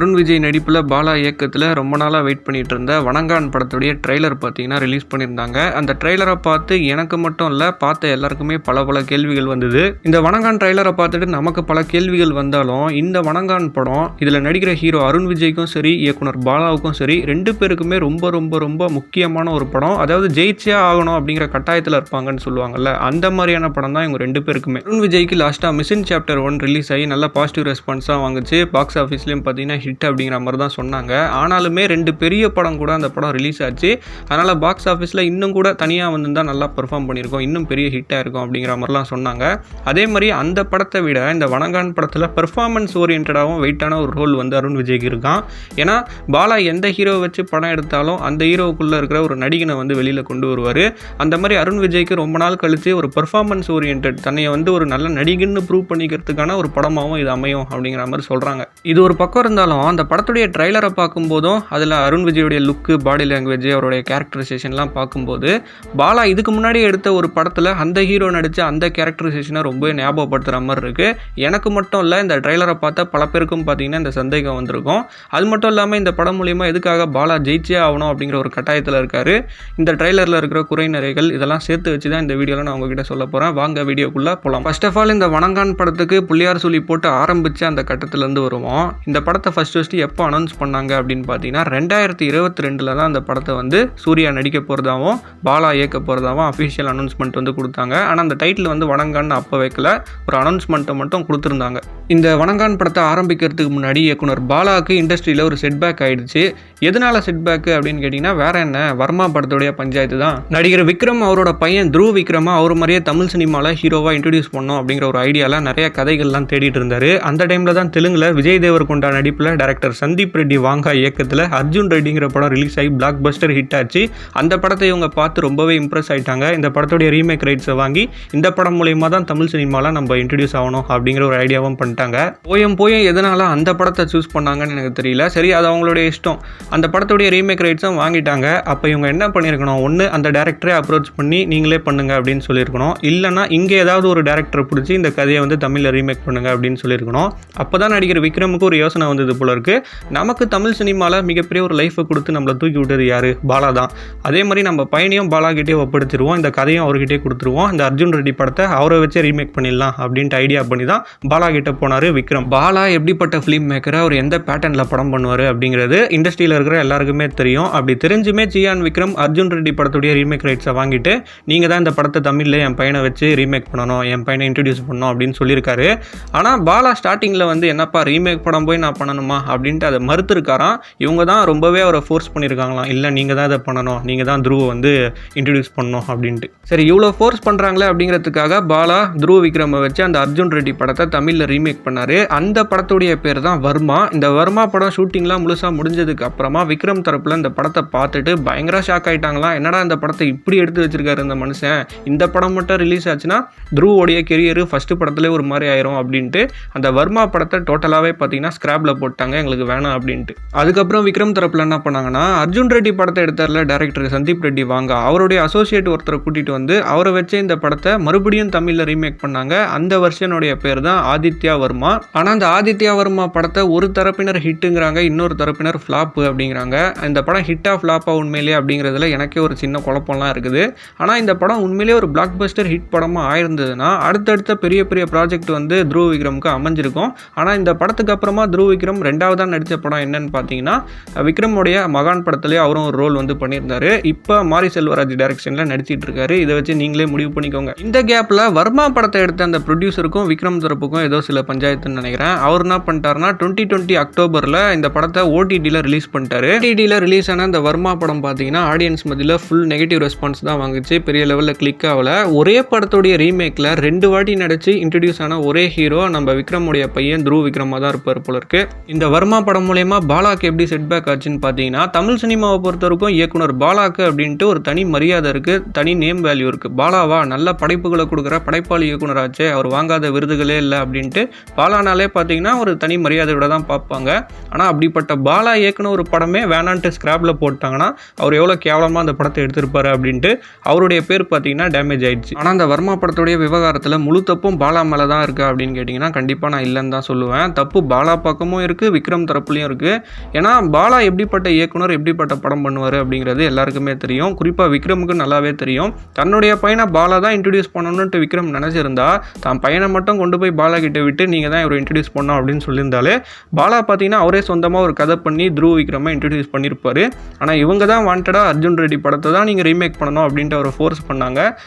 அருண் விஜய் நடிப்பில் பாலா இயக்கத்தில் ரொம்ப நாளாக வெயிட் பண்ணிட்டு இருந்த வணங்கான் படத்துடைய ட்ரெய்லர் பார்த்தீங்கன்னா ரிலீஸ் பண்ணியிருந்தாங்க. அந்த ட்ரெய்லரை பார்த்து எனக்கு மட்டும் இல்லை, பார்த்த எல்லாருக்குமே பல கேள்விகள் வந்தது. இந்த வணங்கான் ட்ரெய்லரை பார்த்துட்டு நமக்கு பல கேள்விகள் வந்தாலும் இந்த வணங்கான் படம் இதில் நடிக்கிற ஹீரோ அருண் விஜய்க்கும் சரி, இயக்குனர் பாலாவுக்கும் சரி, ரெண்டு பேருக்குமே ரொம்ப முக்கியமான ஒரு படம். அதாவது ஜெயிச்சே ஆகணும் அப்படிங்கிற கட்டாயத்தில் இருப்பாங்கன்னு சொல்லுவாங்கல்ல, அந்த மாதிரியான படம் தான் இவங்க ரெண்டு பேருக்குமே. அருண் விஜய்க்கு லாஸ்ட்டாக மிஷன் சாப்டர் 1 ரிலீஸ் ஆகி நல்ல பாசிட்டிவ் ரெஸ்பான்ஸாக வாங்குச்சு. பாக்ஸ் ஆஃபீஸ்லேயும் பார்த்தீங்கன்னா ஹிட் அப்படிங்கிற மாதிரி தான் சொன்னாங்க. ஆனாலுமே ரெண்டு பெரிய படம் கூட அந்த படம் ரிலீஸ் ஆச்சு. அதனால் பாக்ஸ் ஆஃபீஸில் இன்னும் கூட தனியாக வந்திருந்தால் நல்லா பெர்ஃபார்ம் பண்ணியிருக்கோம், இன்னும் பெரிய ஹிட்டாக இருக்கும் அப்படிங்கிற மாதிரிலாம் சொன்னாங்க. அதே மாதிரி அந்த படத்தை விட இந்த வணங்கான் படத்தில் பெர்ஃபார்மன்ஸ் ஓரியன்டாகவும் வெயிட்டான ஒரு ரோல் வந்து அருண் விஜய்க்கு இருக்கான். ஏன்னா பாலா எந்த ஹீரோவை வச்சு படம் எடுத்தாலும் அந்த ஹீரோவுக்குள்ளே இருக்கிற ஒரு நடிகனை வந்து வெளியில் கொண்டு வருவார். அந்த மாதிரி அருண் விஜய்க்கு ரொம்ப நாள் கழித்து ஒரு பெர்ஃபார்மன்ஸ் ஓரியன்ட் தன்னையை வந்து ஒரு நல்ல நடிகன்னு ப்ரூவ் பண்ணிக்கிறதுக்கான ஒரு படமாகவும் இது அமையும் அப்படிங்கிற மாதிரி சொல்கிறாங்க. இது ஒரு பக்கம் இருந்தாலும் அந்த படத்துடைய ட்ரைலரை பார்க்கும்போதும் அதில் அருண் விஜயோடைய லுக்கு, பாடி லாங்குவேஜ், அவருடைய கேரக்டரைசேஷன்லாம் பார்க்கும்போது பாலா இதுக்கு முன்னாடி எடுத்த ஒரு படத்தில் அந்த ஹீரோ நடித்த அந்த கேரக்டரைசேஷனை ரொம்ப ஞாபகப்படுத்துகிற மாதிரி இருக்குது. எனக்கு மட்டும் இல்லை, இந்த ட்ரைலரை பார்த்தா பல பேருக்கும் பார்த்தீங்கன்னா இந்த சந்தேகம் வந்திருக்கும். அது மட்டும் இல்லாமல் இந்த படம் மூலிமா எதுக்காக பாலா ஜெயிச்சே ஆகணும் அப்படிங்கிற ஒரு கட்டாயத்தில் இருக்கார். இந்த ட்ரைலரில் இருக்கிற குறை நிறைகள் இதெல்லாம் சேர்த்து வச்சு தான் இந்த வீடியோவில் நான் உங்ககிட்ட சொல்ல போகிறேன். வாங்க வீடியோக்குள்ளே போகலாம். ஃபர்ஸ்ட் ஆஃப் ஆல் இந்த வணங்கான் படத்துக்கு புள்ளியார் சொல்லி போட்டு ஆரம்பித்து அந்த கட்டத்திலேருந்து வருவோம். இந்த படத்தை ஃபஸ்ட்டு எப்போ அனௌன்ஸ் பண்ணாங்க அப்படின்னு பார்த்தீங்கன்னா 2022 தான் அந்த படத்தை வந்து சூர்யா நடிக்க போகிறதாவும் பாலா இயக்க போகிறதாவும் அஃபிஷியல் அனௌன்ஸ்மெண்ட் வந்து கொடுத்தாங்க. ஆனால் அந்த டைட்டில் வந்து வணங்கான்னு அப்போ வைக்கல, ஒரு அனௌன்ஸ்மெண்ட்டை மட்டும் கொடுத்துருந்தாங்க. இந்த வணங்கான் படத்தை ஆரம்பிக்கிறதுக்கு முன்னாடி இயக்குனர் பாலாவுக்கு இண்டஸ்ட்ரியில் ஒரு செட்பேக் ஆகிடுச்சு. எதனால் செட்பேக்கு அப்படின்னு கேட்டிங்கன்னா வேற என்ன, வர்மா படத்துடைய பஞ்சாயத்து தான். நடிகர் விக்ரம் அவரோட பையன் த்ருவ் விக்ரமா அவர் மாதிரியே தமிழ் சினிமாவில் ஹீரோவாக இன்ட்ரடியூஸ் பண்ணோம் அப்படிங்கிற ஒரு ஐடியாவில் நிறைய கதைகள்லாம் தேடிட்டு இருந்தார். அந்த டைமில் தான் தெலுங்கில் விஜய் தேவர்கொண்டா நடிப்பில் டைரக்டர் சந்தீப் ரெட்டி வாங்கா இயக்கத்தில் அர்ஜுன் ரெட்டிங்கிற படம் ரிலீஸ் ஆகி பிளாக் பஸ்டர் ஹிட் ஆச்சு. அந்த படத்தை இவங்க பார்த்து ரொம்பவே இம்ப்ரெஸ் ஆகிட்டாங்க. இந்த படத்துடைய ரீமேக் ரைட்ஸை வாங்கி இந்த படம் மூலயமா தான் தமிழ் சினிமாவில் நம்ம இன்ட்ரடியூஸ் ஆகணும் அப்படிங்கிற ஒரு ஐடியாவும் பண்ணிட்டாங்க. போயும் எதனால அந்த படத்தை சூஸ் பண்ணாங்கன்னு எனக்கு தெரியல. சரி, அது அவங்களுடைய இஷ்டம். அந்த படத்துடைய ரீமேக் ரைட்ஸும் வாங்கிட்டாங்க. அப்போ இவங்க என்ன பண்ணியிருக்கணும், ஒன்று அந்த டேரக்டரை அப்ரோச் பண்ணி நீங்களே பண்ணுங்க அப்படின்னு சொல்லியிருக்கணும். இல்லைனா இங்கே ஏதாவது ஒரு டேரக்டரை பிடிச்சி இந்த கதையை வந்து தமிழில் ரீமேக் பண்ணுங்க அப்படின்னு சொல்லியிருக்கணும். அப்போ தான் நடிகர் விக்ரமுக்கு ஒரு யோசனை வந்தது போல இருக்கு. நமக்கு தமிழ் சினிமாவில் மிகப்பெரிய ஒரு லைஃபை கொடுத்து நம்மளை தூக்கி விட்டது யாரு, பாலா தான். அதே மாதிரி நம்ம பையனையும் பாலா கிட்டே ஒப்படைச்சிருவோம், இந்த கதையும் அவர்கிட்டே கொடுத்துருவோம், இந்த அர்ஜுன் ரெட்டி படத்தை அவரை வச்சே ரீமேக் பண்ணிடலாம் அப்படின்ட்டு ஐடியா பண்ணி தான் பாலா கிட்ட போனார் விக்ரம். பாலா எப்படிப்பட்ட ஃபிலிம் மேக்கரை, அவர் எந்த பேட்டர்னில் படம் பண்ணுவார் அப்படிங்கிறது இண்டஸ்ட்ரியில் இருக்கிற எல்லாருக்குமே தெரியும். அப்படி தெரிஞ்சுமே ஜியான் விக்ரம் அர்ஜுன் ரெட்டி படத்துடைய ரீமேக் ரைட்ஸை வாங்கிட்டு நீங்கள் தான் இந்த படத்தை தமிழில் என் பையனை வச்சு ரீமேக் பண்ணணும், என் பையனை இன்ட்ரடியூஸ் பண்ணணும் அப்படின்னு சொல்லியிருக்காரு. ஆனால் பாலா ஸ்டார்டிங்கில் வந்து என்னப்பா ரீமேக் படம் போய் நான் பண்ணணுமா அப்படின்ட்டு அதை மறுத்துருக்காராம். இவங்க தான் ரொம்பவே அவரை ஃபோர்ஸ் பண்ணியிருக்காங்களாம். இல்லை நீங்கள் தான் இதை பண்ணணும், நீங்கள் தான் த்ருவை வந்து இன்ட்ரடியூஸ் பண்ணணும் அப்படின்ட்டு. சரி, இவ்வளோ ஃபோர்ஸ் பண்ணுறாங்களே அப்படிங்கிறதுக்காக பாலா த்ருவ விக்ரமை வச்சு அந்த அர்ஜுன் ரெட்டி படத்தை தமிழில் ரீமேக் பண்ணார். அந்த படத்துடைய பேர் தான் வர்மா. இந்த வர்மா படம் ஷூட்டிங்லாம் முழுசாக முடிஞ்சதுக்கு அப்புறமா விக்ரம் தரப்பில் இந்த படத்தை பார்த்துட்டு பயங்கர ஷாக் ஆகிட்டாங்களாம். என்னடா இந்த படத்தை இப்படி எடுத்து வச்சிருக்காரு இந்த மனுஷன், இந்த படம் மட்டும் ரிலீஸ் ஆச்சுன்னா த்ருவோடைய கெரியர் ஃபஸ்ட்டு படத்துலேயே ஒரு மாதிரி ஆயிரும் அப்படின்ட்டு அந்த வர்மா படத்தை டோட்டலாகவே பார்த்தீங்கன்னா ஸ்கிராப்பில் போட்டாங்க, எங்களுக்கு வேணாம் அப்படின்ட்டு. அதுக்கப்புறம் விக்ரம் தரப்பில் என்ன பண்ணாங்கன்னா அர்ஜுன் ரெட்டி படத்தை எடுத்தார்ல டைரக்டர் சந்தீப் ரெட்டி வாங்கா, அவருடைய அசோசியேட் ஒருத்தரை கூட்டிகிட்டு வந்து அவரை வச்சு இந்த படத்தை மறுபடியும் தமிழில் ரீமேக் பண்ணாங்க. அந்த வெர்ஷனுடைய பேர் தான் ஆதித்யா வர்மா. ஆனால் அந்த ஆதித்யா வர்மா படத்தை ஒரு தரப்பினர் ஹிட்டுங்கிறாங்க, இன்னொரு தரப்பினர் ஃப்ளாப்பு அப்படிங்கிறாங்க. இந்த படம் ஹிட்டா ஃப்ளாப்பா உண்மையிலே அப்படிங்கிறதுல எனக்கே ஒரு சின்ன குழப்பம்லாம் இருக்குது. ஆனால் இந்த படம் உண்மையிலே ஒரு பிளாக் பஸ்டர் ஹிட் படமாக ஆயிருந்ததுன்னா அடுத்தடுத்த பெரிய ப்ராஜெக்ட் வந்து த்ருவ விக்ரமுக்கு அமைஞ்சிருக்கும். ஆனால் இந்த படத்துக்கு அப்புறமா த்ருவ விக்ரம் ரெண்டாவதாக நடித்த படம் என்னன்னு பார்த்தீங்கன்னா விக்ரமுடைய மகான் படத்துலேயே அவரும் ஒரு ரோல் வந்து பண்ணியிருந்தாரு. இப்போ மாரி செல்வராஜ் டைரக்ஷனில் நடிச்சிட்டு இருக்காரு. இதை வச்சு நீங்களே முடிவு பண்ணிக்கோங்க. இந்த கேப்பில் வர்மா படத்தை எடுத்த அந்த ப்ரொடியூசருக்கும் விக்ரம் தரப்புக்கும் ஏதோ சில பஞ்சாயத்துன்னு நினைக்கிறேன். அவர் என்ன பண்ணிட்டாருன்னா 2020 அக்டோபரில் இந்த படத்தை ஓடிடியில் ரிலீஸ் பண்ணிட்டாரு. ஓடிடியில் ரிலீஸ் ஆன இந்த வர்மா படம் பார்த்தீங்கன்னா ஆடியன்ஸ் மத்தியில் ஃபுல் நெகட்டிவ் ரெஸ்பான்ஸ் தான் வாங்குச்சு, பெரிய லெவலில் கிளிக் ஆகல. ஒரே படத்துடைய ரீமேக்கில் 2 வாட்டி நடிச்சு இன்ட்ரடியூஸ் ஆன ஒரே ஹீரோ நம்ம விக்ரமுடைய பையன் த்ருவ விக்ரமா தான் இருப்பார் போல இருக்கு. இந்த வர்மா படம் மூலயமா பாலாக்கு எப்படி செட்பேக் ஆச்சுன்னு பார்த்தீங்கன்னா தமிழ் சினிமாவை பொறுத்தவரைக்கும் இயக்குனர் பாலாக்கு அப்படின்ட்டு ஒரு தனி மரியாதை இருக்குது, தனி நேம் வேல்யூ இருக்குது. பாலாவா நல்ல படைப்புகளை கொடுக்குற படைப்பாளி இயக்குனராச்சே, அவர் வாங்காத விருதுகளே இல்லை அப்படின்ட்டு பாலானாலே பார்த்தீங்கன்னா ஒரு தனி மரியாதையோட தான் பார்ப்பாங்க. ஆனால் அப்படிப்பட்ட பாலா இயக்குன ஒரு படமே வேணான்ட்டு ஸ்கிராப்பில் போட்டாங்கன்னா அவர் எவ்வளோ கேவலமாக அந்த படத்தை எடுத்திருப்பாரு அப்படின்ட்டு அவருடைய பேர் பார்த்தீங்கன்னா டேமேஜ் ஆயிடுச்சு. ஆனால் அந்த வர்மா படத்துடைய விவகாரத்தில் முழு தப்பும் பாலா மேலே தான் இருக்குது அப்படின்னு கேட்டிங்கன்னா கண்டிப்பாக நான் இல்லைன்னு தான் சொல்லுவேன். தப்பு பாலா பக்கமும் இருக்குது, விக்ரம் தரப்புலையும் இருக்குது. ஏன்னா பாலா எப்படிப்பட்ட இயக்குனர், எப்படிப்பட்ட படம் பண்ணுவார் அப்படிங்கிறது எல்லாருக்குமே தெரியும். குறிப்பாக விக்ரமுக்கு நல்லாவே தெரியும். தன்னுடைய பையனை பாலா தான் இன்ட்ரடியூஸ் பண்ணணுன்ட்டு விக்ரம் நினச்சிருந்தா தான் பையனை மட்டும் கொண்டு போய் பாலா கிட்ட விட்டு நீங்கள் தான் இவரை இன்ட்ரடியூஸ் பண்ணோம் அப்படின்னு சொல்லியிருந்தாலே பாலா பார்த்தீங்கன்னா அவரே சொந்தமாக ஒரு கதை பண்ணி த்ரூ விக்ரமை இன்ட்ரடியூஸ் பண்ணியிருப்பார். ஆனால் இவங்க தான் வாண்டடாக அர்ஜுன் ரெட்டி படத்தை தான் நீங்கள் ரீமேக் பண்ணணும் அப்படின்ட்டு அவரை ஃபோர்ஸ் பண்ணாங்க.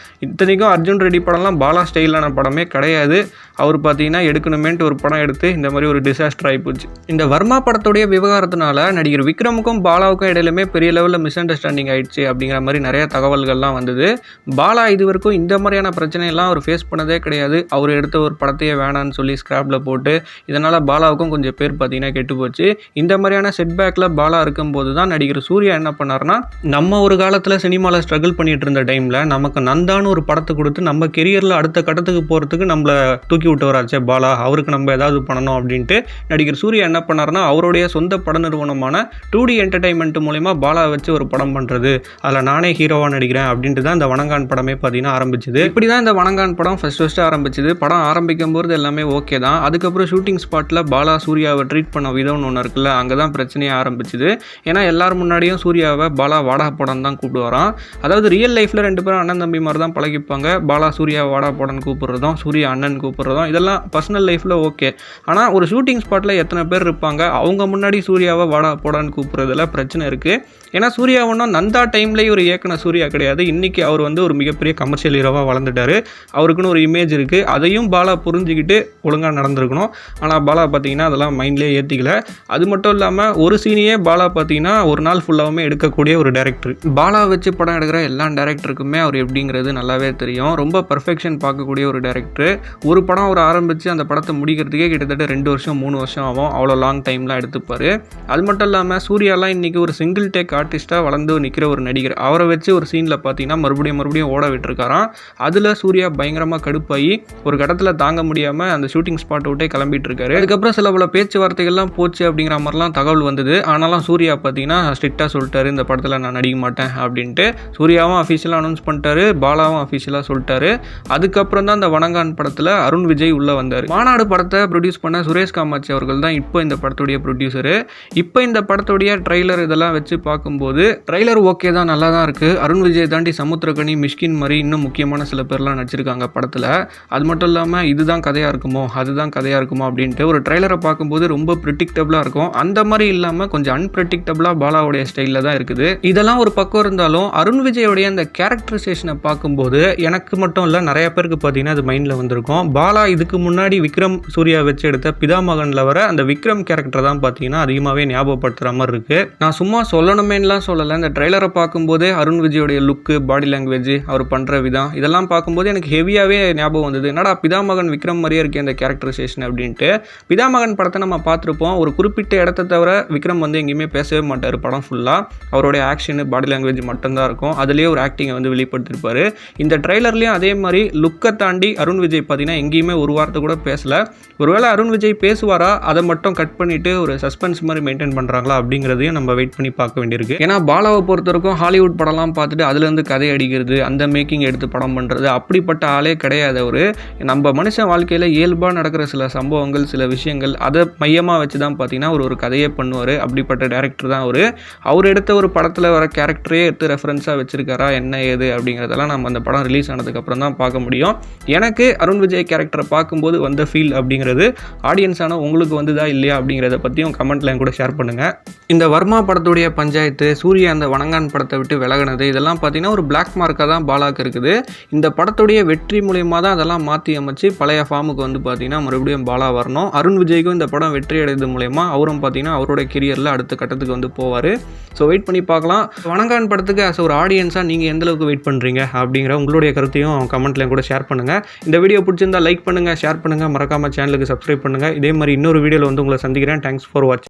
இத்தனைக்கும் அர்ஜுன் ரெட்டி படம்லாம் பாலா ஸ்டைலான படமே கிடையாது. அவர் பார்த்தீங்கன்னா எடுக்கணுமேன்ட்டு ஒரு படம் எடுத்து இந்த மாதிரி ஒரு டிசாஸ்டர் ஆகிப்போச்சு. இந்த வர்மா படத்துடைய விவகாரத்தினால நடிகர் விக்ரமுக்கும் பாலாவுக்கும் இடையிலுமே பெரிய லெவலில் மிஸ் அண்டர்ஸ்டாண்டிங் ஆயிடுச்சு அப்படிங்கிற மாதிரி நிறைய தகவல்கள்லாம் வந்தது. பாலா இது வரைக்கும் இந்த மாதிரியான பிரச்சனையெல்லாம் அவர் ஃபேஸ் பண்ணதே கிடையாது. அவர் எடுத்த ஒரு படத்தையே வேணான்னு சொல்லி ஸ்கிராப்பில் போட்டு இதனால் பாலாவுக்கும் கொஞ்சம் பேர் பார்த்தீங்கன்னா கெட்டு போச்சு. இந்த மாதிரியான செட்பேக்கில் பாலா இருக்கும்போது தான் நடிகர் சூர்யா என்ன பண்ணார்னா, நம்ம ஒரு காலத்தில் சினிமாவில் ஸ்ட்ரகிள் பண்ணிட்டு இருந்த டைமில் நமக்கு நந்தான்னு ஒரு படத்தை கொடுத்து நம்ம கெரியரில் அடுத்த கட்டத்துக்கு போகிறதுக்கு நம்மளை தூக்கி விட்டவராச்சே பாலா, அவருக்கு நம்ம ஏதாவது பண்ணணும் அப்படின்ட்டு நடிகர் சூர்யா என்ன பண்ணார்னா அவருடைய சொந்த பட நிறுவனமான 2D என்டர்டைன்மெண்ட் மூலமா பாலா வச்சு ஒரு படம் பண்ணுறது, அதில் நானே ஹீரோவாக நடிக்கிறேன் அப்படின்ட்டு தான் இந்த வணங்கான் படமே பார்த்தீங்கன்னா ஆரம்பிச்சுது. இப்படி தான் இந்த வணங்கான் படம் ஃபர்ஸ்ட் ஆரம்பிச்சுது. படம் ஆரம்பிக்கும் போது எல்லாமே ஓகே தான். அதுக்கப்புறம் ஷூட்டிங் ஸ்பாட்டில் பாலா சூர்யாவை ட்ரீட் பண்ண விதம்னு ஒன்று இருக்குல்ல, அங்கே தான் பிரச்சனையே ஆரம்பிச்சுது. ஏன்னா எல்லாரும் முன்னாடியும் சூர்யாவை பாலா வாடா படம் தான் கூப்பிடுவாராம். அதாவது ரியல் லைஃப்பில் ரெண்டு பேரும் அண்ணன் தம்பி மாதிரி தான் பழகிப்பாங்க. பாலா சூர்யா வாடா படம்னு கூப்பிட்றதும், சூர்யா அண்ணன் கூப்பிட்றதும் இதெல்லாம் பர்சனல் லைஃப்பில் ஓகே. ஆனால் ஒரு ஷூட்டிங் ஸ்பாட்டில் எத்தனை பேர் இருப்பாங்க, அவங்க முன்னாடி சூர்யாவை வாடா போடான்னு கூப்பிட்றதுல பிரச்சனை இருக்குது. ஏன்னா சூர்யா ஒன்றும் நந்தா டைம்லேயே ஒரு இயக்குன சூர்யா கிடையாது. இன்றைக்கி அவர் வந்து ஒரு மிகப்பெரிய கமர்ஷியல் ஹீரோவாக வளர்ந்துட்டார். அவருக்குன்னு ஒரு இமேஜ் இருக்குது. அதையும் பாலா புரிஞ்சுக்கிட்டு ஒழுங்காக நடந்திருக்கணும். ஆனால் பாலா பார்த்தீங்கன்னா அதெல்லாம் மைண்ட்லேயே ஏற்றிக்கல. அது மட்டும் இல்லாமல் ஒரு சீனையே பாலா பார்த்தீங்கன்னா ஒரு நாள் ஃபுல்லாகவுமே எடுக்கக்கூடிய ஒரு டைரக்டர். பாலா வச்சு படம் எடுக்கிற எல்லா டைரக்டருக்குமே அவர் எப்படிங்கிறது நல்லாவே தெரியும். ரொம்ப பர்ஃபெக்ஷன் பார்க்கக்கூடிய ஒரு டைரக்டர். ஒரு படம் அவர் ஆரம்பித்து அந்த படத்தை முடிக்கிறதுக்கே கிட்டத்தட்ட 2 வருஷம் 3 வருஷம் ஆகும். அவ்வளோ லாங் டைம்லாம் எடுத்துப்பார். அது மட்டும் இல்லாமல் சூர்யாலாம் இன்றைக்கி ஒரு சிங்கிள் டேக் ஆர்டிஸ்ட்டாக வளர்ந்து நிற்கிற ஒரு நடிகர். அவரை வச்சு ஒரு சீனில் பார்த்தீங்கன்னா மறுபடியும் ஓட விட்டுருக்காராம். அதில் சூர்யா பயங்கரமாக கடுப்பாகி ஒரு கட்டத்தில் தாங்க முடியாமல் அந்த ஷூட்டிங் ஸ்பாட் விட்டே கிளம்பிட்டு இருக்காரு. அதுக்கப்புறம் சில பல பேச்சுவார்த்தைகள்லாம் போச்சு அப்படிங்கிற மாதிரிலாம் தகவல் வந்தது. ஆனாலும் சூர்யா பார்த்தீங்கன்னா ஸ்ட்ரிக்டாக சொல்லிட்டாரு, இந்த படத்தில் நான் நடிக்க மாட்டேன் அப்படின்ட்டு. சூர்யாவும் அஃபிஷியலாக அனௌன்ஸ் பண்ணிட்டாரு, பாலாவும் அஃபிஷியலாக சொல்லிட்டாரு. அதுக்கப்புறம் தான் இந்த வணங்கான் படத்தில் அருண் விஜய் உள்ளே வந்தார். மாநாடு படத்தை ப்ரொடியூஸ் பண்ண சுரேஷ் காமாட்சி அவர்கள் தான் இப்போ இந்த படத்துடைய ப்ரொடியூசரு. இப்போ இந்த படத்துடைய ட்ரைலர் இதெல்லாம் வச்சு பார்க்கும்போது ட்ரைலர் ஓகே தான், நல்லா தான் இருக்குது. அருண் விஜய் தாண்டி சமுத்திரக்கனி, மிஷ்கின் மாதிரி இன்னும் முக்கியமான சில பேர்லாம் நடிச்சிருக்காங்க படத்தில். அது மட்டும் இல்லாமல் இதுதான் கதையாக இருக்குமோ அதுதான் கதையாக இருக்குமோ அப்படின்ட்டு ஒரு ட்ரைலரை பார்க்கும்போது ரொம்ப ப்ரிடிக்டபிளாக இருக்கும். அந்த மாதிரி இல்லாமல் கொஞ்சம் அன்பிரடிக்டபிளாக பாலாவுடைய ஸ்டைலில் தான் இருக்குது. இதெல்லாம் ஒரு பக்கம் இருந்தாலும் அருண் விஜயோடைய அந்த கேரக்டரைசேஷனை பார்க்கும்போது எனக்கு மட்டும் இல்லை நிறைய பேருக்கு பார்த்தீங்கன்னா அது மைண்டில் வந்திருக்கும். பாலா இதுக்கு முன்னாடி விக்ரம் சூர்யா வச்சு எடுத்த பிதாமகனில் வர அந்த விக்ரம் கேரக்டர் தான் பார்த்தீங்கன்னா அதிகமாகவே ஞாபகப்படுத்துகிற மாதிரி இருக்குது. நான் சும்மா சொல்லணுமேலாம் சொல்லலை. இந்த ட்ரைலரை பார்க்கும்போதே அருண் விஜயோடைய லுக்கு, பாடி லாங்குவேஜ், அவர் பண்ணுற விதம் இதெல்லாம் பார்க்கும்போது எனக்கு ஹெவியாகவே ஞாபகம் வந்தது. என்னடா பிதாமகன் விக்ரம் மாதிரியே இருக்கே அந்த கேரக்டரைசேஷன் அப்படின்ட்டு. பிதாமகன் படத்தை நம்ம பார்த்துருப்போம். ஒரு குறிப்பிட்ட இடத்த தவிர விக்ரம் வந்து எங்கேயுமே பேசவே மாட்டார் படம் ஃபுல்லாக. அவருடைய ஆக்ஷனு, பாடி லாங்குவேஜ் மட்டும்தான் இருக்கும். அதுலேயே ஒரு ஆக்டிங்கை வந்து வெளிப்படுத்திருப்பார். இந்த ட்ரைலர்லேயும் அதே மாதிரி லுக்கை தாண்டி அருண் விஜய் பார்த்தீங்கன்னா எங்கேயுமே ஒரு வார்த்தை கூட பேசலை. ஒருவேளை அருண் விஜய் பேசுவாரா, அதை மட்டும் கட் பண்ணிவிட்டு ஒரு சஸ்பென்ஸ் மாதிரி மெயின்டைன் பண்ணுறாங்களா அப்படிங்கிறதையும் நம்ம வெயிட் பண்ணி பார்க்க வேண்டியிருக்கு. ஏன்னா பாலாவை பொறுத்த வரைக்கும் ஹாலிவுட் படம்லாம் பார்த்துட்டு அதுலேருந்து கதை அடிக்கிறது, அந்த மேக்கிங் எடுத்து படம் பண்ணுறது அப்படிப்பட்ட ஆளே கிடையாது அவர். நம்ம மனுஷன் வாழ்க்கையில் இயல்பாக நடக்கிற சில சம்பவங்கள், சில விஷயங்கள் அதை மையமாக வச்சு தான் பார்த்தீங்கன்னா ஒரு கதையே பண்ணுவார். அப்படிப்பட்ட டேரக்டர் தான் அவர். அவர் எடுத்த ஒரு படத்தில் வர கேரக்டரே எடுத்து ரெஃபரன்ஸாக வச்சுருக்காரா என்ன ஏது அப்படிங்கிறதெல்லாம் நம்ம அந்த படம் ரிலீஸ் ஆனதுக்கப்புறம் தான் பார்க்க முடியும். எனக்கு அருண் விஜய் கேரக்டரை பார்க்கும்போது வந்த ஃபீல் அப்படிங்கிறது ஆடியன்ஸான உங்களுக்கு வந்துதா இல்லையா அப்படிங்கிறத பற்றியும் கமெண்ட்டில் என் கூட ஷேர் பண்ணுங்கள். இந்த வர்மா படத்துடைய பஞ்சாயத்து, சூர்யா அந்த வணங்கான் படத்தை விட்டு விலகினது இதெல்லாம் பார்த்தீங்கன்னா ஒரு பிளாக் மார்க்காக தான் பாலாக்கு இருக்குது. இந்த படத்துடைய வெற்றி மூலியமாக தான் அதெல்லாம் மாற்றி அமைச்சு பழைய ஃபார்முக்கு வந்து பார்த்தீங்கன்னா மறுபடியும் பாலா வரணும். அருண் விஜய்க்கும் இந்த படம் வெற்றி அடைந்தது மூலயமா அவரும் பார்த்தீங்கன்னா அவரோட கெரியரில் அடுத்த கட்டத்துக்கு வந்து போவார். ஸோ வெயிட் பண்ணி பார்க்கலாம். வணங்கான் படத்துக்கு as ஒரு ஆடியன்ஸாக நீங்கள் எந்தளவுக்கு வெயிட் பண்ணுறீங்க அப்படிங்கிற உங்களுடைய கருத்தையும் கமெண்ட்லையும் கூட ஷேர் பண்ணுங்கள். இந்த வீடியோ பிடிச்சிருந்தா லைக் பண்ணுங்கள், ஷேர் பண்ணுங்கள், மறக்காமல் சேனலுக்கு சப்ஸ்கிரைப் பண்ணுங்கள். இதே மாதிரி இன்னொரு வீடியோவில் வந்து உங்களை சந்திக்கிறேன். தேங்க்ஸ் ஃபார் வாட்சிங்.